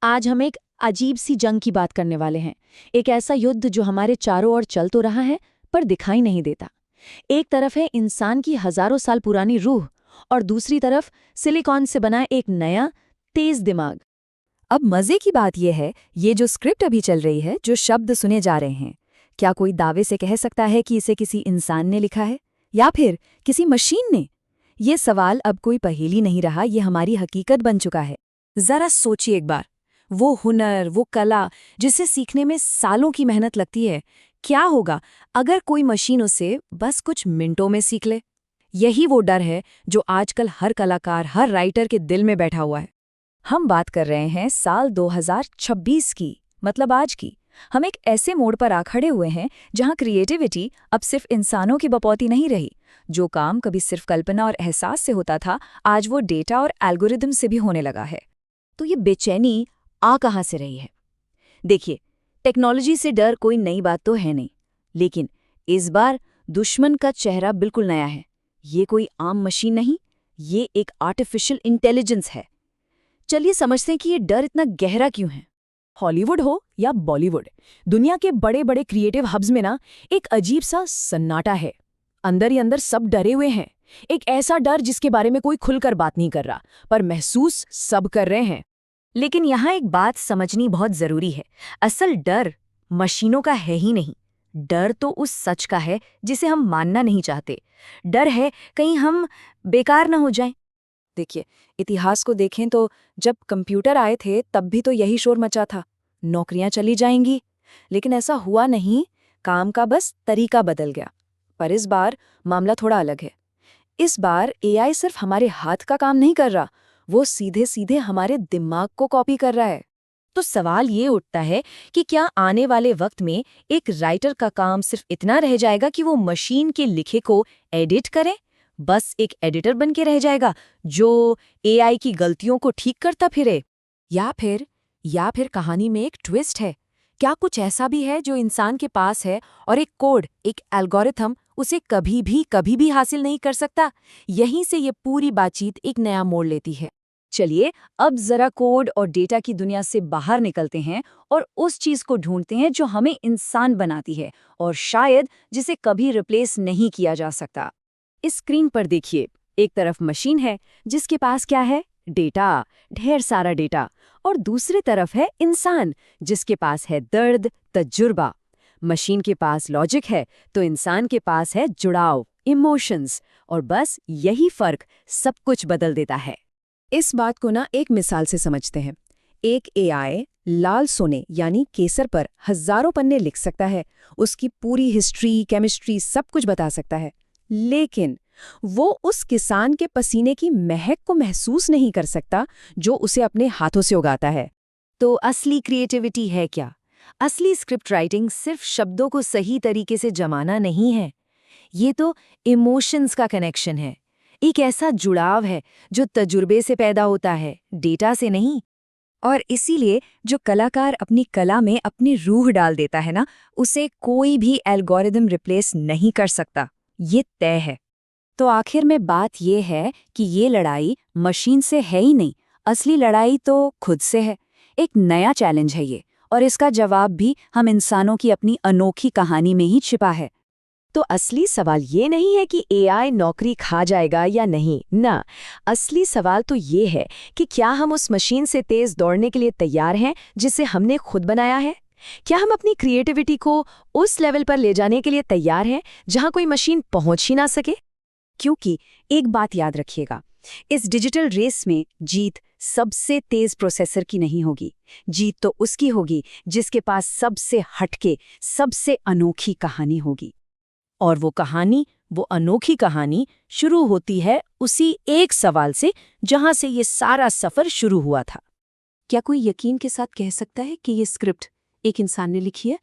आज हम एक अजीब सी जंग की बात करने वाले हैं। एक ऐसा युद्ध जो हमारे चारों ओर चल तो रहा है पर दिखाई नहीं देता। एक तरफ है इंसान की हजारों साल पुरानी रूह और दूसरी तरफ सिलिकॉन से बना एक नया तेज दिमाग। अब मजे की बात यह है, ये जो स्क्रिप्ट अभी चल रही है, जो शब्द सुने जा रहे हैं, क्या कोई दावे से कह सकता है कि इसे किसी इंसान ने लिखा है या फिर किसी मशीन ने? ये सवाल अब कोई पहेली नहीं रहा, ये हमारी हकीकत बन चुका है। जरा सोचिए एक बार, वो हुनर, वो कला जिसे सीखने में सालों की मेहनत लगती है, क्या होगा अगर कोई मशीन उसे बस कुछ मिनटों में सीख ले? यही वो डर है जो आजकल हर कलाकार, हर राइटर के दिल में बैठा हुआ है। हम बात कर रहे हैं साल 2026 की, मतलब आज की। हम एक ऐसे मोड़ पर आ खड़े हुए हैं जहां क्रिएटिविटी अब सिर्फ इंसानों की बपौती नहीं रही। जो काम कभी सिर्फ कल्पना और एहसास से होता था, आज वो डेटा और एल्गोरिदम से भी होने लगा है। तो ये बेचैनी आ कहाँ से रही है? देखिए, टेक्नोलॉजी से डर कोई नई बात तो है नहीं, लेकिन इस बार दुश्मन का चेहरा बिल्कुल नया है। ये कोई आम मशीन नहीं, ये एक आर्टिफिशियल इंटेलिजेंस है। चलिए समझते हैं कि ये डर इतना गहरा क्यों है। हॉलीवुड हो या बॉलीवुड, दुनिया के बड़े बड़े क्रिएटिव हब्स में ना एक अजीब सा सन्नाटा है। अंदर ही अंदर सब डरे हुए हैं। एक ऐसा डर जिसके बारे में कोई खुलकर बात नहीं कर रहा, पर महसूस सब कर रहे हैं। लेकिन यहाँ एक बात समझनी बहुत जरूरी है। असल डर मशीनों का है ही नहीं। डर तो उस सच का है जिसे हम मानना नहीं चाहते। डर है कहीं हम बेकार न हो जाएं। देखिए, इतिहास को देखें तो जब कंप्यूटर आए थे तब भी तो यही शोर मचा था, नौकरियां चली जाएंगी। लेकिन ऐसा हुआ नहीं, काम का बस तरीका बदल गया। पर इस बार मामला थोड़ा अलग है। इस बार एआई सिर्फ हमारे हाथ का काम नहीं कर रहा, वो सीधे सीधे हमारे दिमाग को कॉपी कर रहा है। तो सवाल ये उठता है कि क्या आने वाले वक्त में एक राइटर का काम सिर्फ इतना रह जाएगा कि वो मशीन के लिखे को एडिट करे, बस एक एडिटर बन के रह जाएगा जो एआई की गलतियों को ठीक करता फिरे? या फिर कहानी में एक ट्विस्ट है। क्या कुछ ऐसा भी है जो इंसान के पास है और एक कोड, एक एल्गोरिथम उसे कभी भी हासिल नहीं कर सकता? यहीं से ये पूरी बातचीत एक नया मोड़ लेती है। चलिए अब जरा कोड और डेटा की दुनिया से बाहर निकलते हैं और उस चीज को ढूंढते हैं जो हमें इंसान बनाती है और शायद जिसे कभी रिप्लेस नहीं किया जा सकता। इस स्क्रीन पर देखिए, एक तरफ मशीन है जिसके पास क्या है? डेटा, ढेर सारा डेटा। और दूसरी तरफ है इंसान जिसके पास है दर्द, तजुर्बा। मशीन के पास लॉजिक है तो इंसान के पास है जुड़ाव, इमोशंस। और बस यही फर्क सब कुछ बदल देता है। इस बात को ना एक मिसाल से समझते हैं। एक एआई लाल सोने यानी केसर पर हजारों पन्ने लिख सकता है, उसकी पूरी हिस्ट्री, केमिस्ट्री सब कुछ बता सकता है। लेकिन वो उस किसान के पसीने की महक को महसूस नहीं कर सकता जो उसे अपने हाथों से उगाता है। तो असली क्रिएटिविटी है क्या? असली स्क्रिप्ट राइटिंग सिर्फ शब्दों को सही तरीके से जमाना नहीं है। ये तो इमोशंस का कनेक्शन है, एक ऐसा जुड़ाव है जो तजुर्बे से पैदा होता है, डेटा से नहीं। और इसीलिए जो कलाकार अपनी कला में अपनी रूह डाल देता है ना, उसे कोई भी एल्गोरिदम रिप्लेस नहीं कर सकता, ये तय है। तो आखिर में बात ये है कि ये लड़ाई मशीन से है ही नहीं, असली लड़ाई तो खुद से है। एक नया चैलेंज है ये, और इसका जवाब भी हम इंसानों की अपनी अनोखी कहानी में ही छिपा है। तो असली सवाल ये नहीं है कि एआई नौकरी खा जाएगा या नहीं ना। असली सवाल तो ये है कि क्या हम उस मशीन से तेज दौड़ने के लिए तैयार हैं जिसे हमने खुद बनाया है? क्या हम अपनी क्रिएटिविटी को उस लेवल पर ले जाने के लिए तैयार हैं जहां कोई मशीन पहुंच ही ना सके? क्योंकि एक बात याद रखिएगा, इस डिजिटल रेस में जीत सबसे तेज प्रोसेसर की नहीं होगी। जीत तो उसकी होगी जिसके पास सबसे हटके, सबसे अनोखी कहानी होगी। और वो अनोखी कहानी शुरू होती है उसी एक सवाल से जहां से ये सारा सफर शुरू हुआ था। क्या कोई यकीन के साथ कह सकता है कि ये स्क्रिप्ट एक इंसान ने लिखी है?